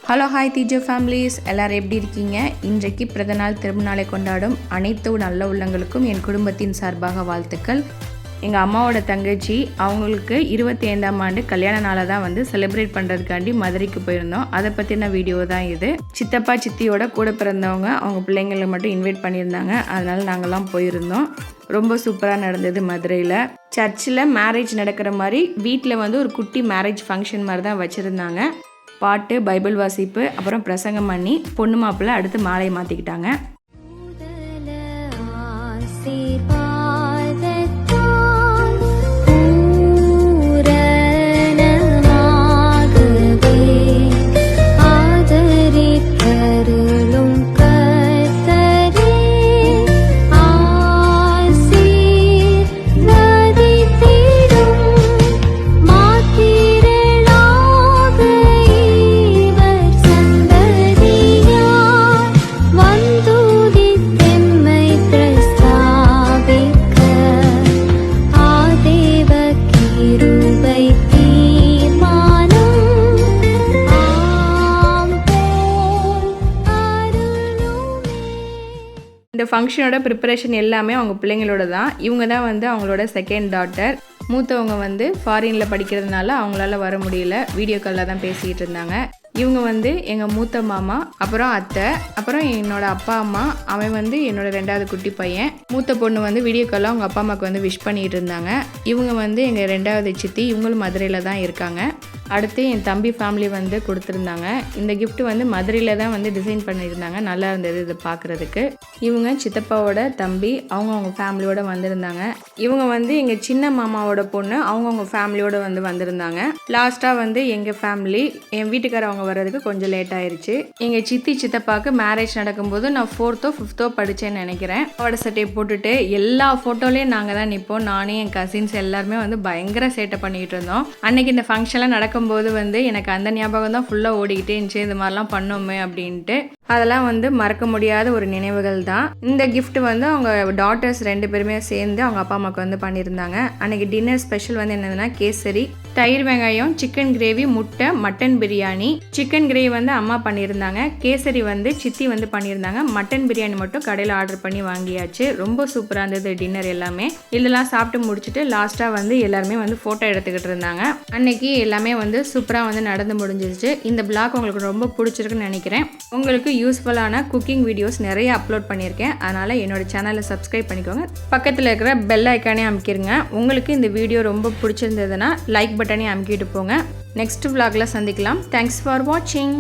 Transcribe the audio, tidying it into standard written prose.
Hello hi DJ families, எல்லோரும் எப்படி இருக்கீங்க? இன்றைக்கு பிறந்தநாள் திருமணநாளை கொண்டாடும் அனைத்து நல்ல உள்ளங்களுக்கும் என் குடும்பத்தின் சார்பாக வாழ்த்துக்கள். எங்கள் அம்மாவோட தங்கச்சி அவங்களுக்கு 25ஆம் ஆண்டு கல்யாண நாளை தான் செலிப்ரேட் பண்ணுறதுக்காண்டி மதுரைக்கு போயிருந்தோம். அதை பற்றின வீடியோ தான் இது. சித்தப்பா சித்தியோட கூட பிறந்தவங்க அவங்க பிள்ளைங்களை மட்டும் இன்வைட் பண்ணியிருந்தாங்க. அதனால் நாங்கள்லாம் போயிருந்தோம். ரொம்ப சூப்பராக நடந்தது. மதுரையில் சர்ச்சில் மேரேஜ் நடக்கிற மாதிரி வீட்டில் ஒரு குட்டி மேரேஜ் ஃபங்க்ஷன் மாதிரி தான் வச்சுருந்தாங்க. பாட்டு, பைபிள் வாசிப்பு, அப்புறம் பிரசங்கம் பண்ணி பொண்ணு மாப்பிள்ளை அடுத்து மாலையை மாற்றிக்கிட்டாங்க. இந்த ஃபங்க்ஷனோட ப்ரிப்பரேஷன் எல்லாமே அவங்க பிள்ளைங்களோட தான். இவங்க தான் அவங்களோட செகண்ட் டாட்டர். மூத்தவங்க ஃபாரினில் படிக்கிறதுனால அவங்களால வர முடியல. வீடியோ காலில் தான் பேசிக்கிட்டு இருந்தாங்க. இவங்க எங்கள் மூத்த மாமா, அப்புறம் அத்தை, அப்புறம் என்னோட அப்பா அம்மா. அவன் என்னோட 2வது குட்டி பையன். மூத்த பொண்ணு வீடியோ காலில் அவங்க அப்பா அம்மாவுக்கு விஷ் பண்ணிகிட்டு இருந்தாங்க. இவங்க எங்கள் 2வது சித்தி. இவங்களும் மதுரையில் தான் இருக்காங்க. அடுத்து என் தம்பி ஃபேமிலி கொடுத்துருந்தாங்க. இந்த கிஃப்ட் மதுரையில் தான் டிசைன் பண்ணியிருந்தாங்க. நல்லா இருந்தது இது பார்க்குறதுக்கு. இவங்க சித்தப்பாவோட தம்பி, அவங்க ஃபேமிலியோடு வந்திருந்தாங்க. இவங்க எங்கள் சின்ன மாமாவோட பொண்ணு, அவங்க ஃபேமிலியோடு வந்திருந்தாங்க. லாஸ்ட்டாக எங்கள் ஃபேமிலி, என் வீட்டுக்காரவங்க வர்றதுக்கு கொஞ்சம் லேட் ஆயிடுச்சு. எங்கள் சித்தி சித்தப்பாவுக்கு மேரேஜ் நடக்கும்போது நான் 4th or 5th படித்தேன்னு நினைக்கிறேன். அவட சட்டையை போட்டுட்டு எல்லா ஃபோட்டோலேயும் நாங்கள் தான் நிற்போம். நானே என் கசின்ஸ் எல்லாருமே பயங்கர சேட்டை பண்ணிகிட்டு இருந்தோம். அன்னைக்கு இந்த ஃபங்க்ஷன்லாம் நடக்கும்போது எனக்கு அந்த ஞாபகம் தான் ஃபுல்லாக ஓடிக்கிட்டே இருந்துச்சு. இது மாதிரிலாம் பண்ணோமே அப்படின்ட்டு. அதெல்லாம் மறக்க முடியாத ஒரு நினைவுகள் தான். இந்த கிஃப்ட் அவங்க டாட்டர்ஸ் 2 பேருமே சேர்ந்து அவங்க அப்பா அம்மாவுக்கு பண்ணியிருந்தாங்க. அன்னைக்கு டின்னர் ஸ்பெஷல் என்னதுன்னா கேசரி, தயிர் வெங்காயம், சிக்கன் கிரேவி, முட்டை, மட்டன் பிரியாணி. சிக்கன் கிரேவி அம்மா பண்ணியிருந்தாங்க. கேசரி சித்தி பண்ணியிருந்தாங்க. மட்டன் பிரியாணி மட்டும் கடையில் ஆர்டர் பண்ணி வாங்கியாச்சு. ரொம்ப சூப்பராக இருந்தது டின்னர் எல்லாமே. இதெல்லாம் சாப்பிட்டு முடிச்சுட்டு லாஸ்ட்டாக எல்லாருமே ஃபோட்டோ எடுத்துக்கிட்டு இருந்தாங்க. அன்னைக்கு எல்லாமே சூப்பராக நடந்து முடிஞ்சிருச்சு. இந்த பிளாக் உங்களுக்கு ரொம்ப பிடிச்சிருக்குன்னு நினைக்கிறேன். உங்களுக்கு யூஸ்ஃபுல்லான குக்கிங் வீடியோஸ் நிறைய அப்லோட் பண்ணியிருக்கேன். அதனால் என்னோட சேனலை சப்ஸ்கிரைப் பண்ணிக்கோங்க. பக்கத்தில் இருக்கிற பெல் ஐக்கானே அமுக்கிடுங்க. உங்களுக்கு இந்த வீடியோ ரொம்ப பிடிச்சிருந்ததுன்னா லைக் பட்டனே அமுக்கிட்டு போங்க. நெக்ஸ்ட் vlogல சந்திக்கலாம். தேங்க்ஸ் ஃபார் வாட்சிங்.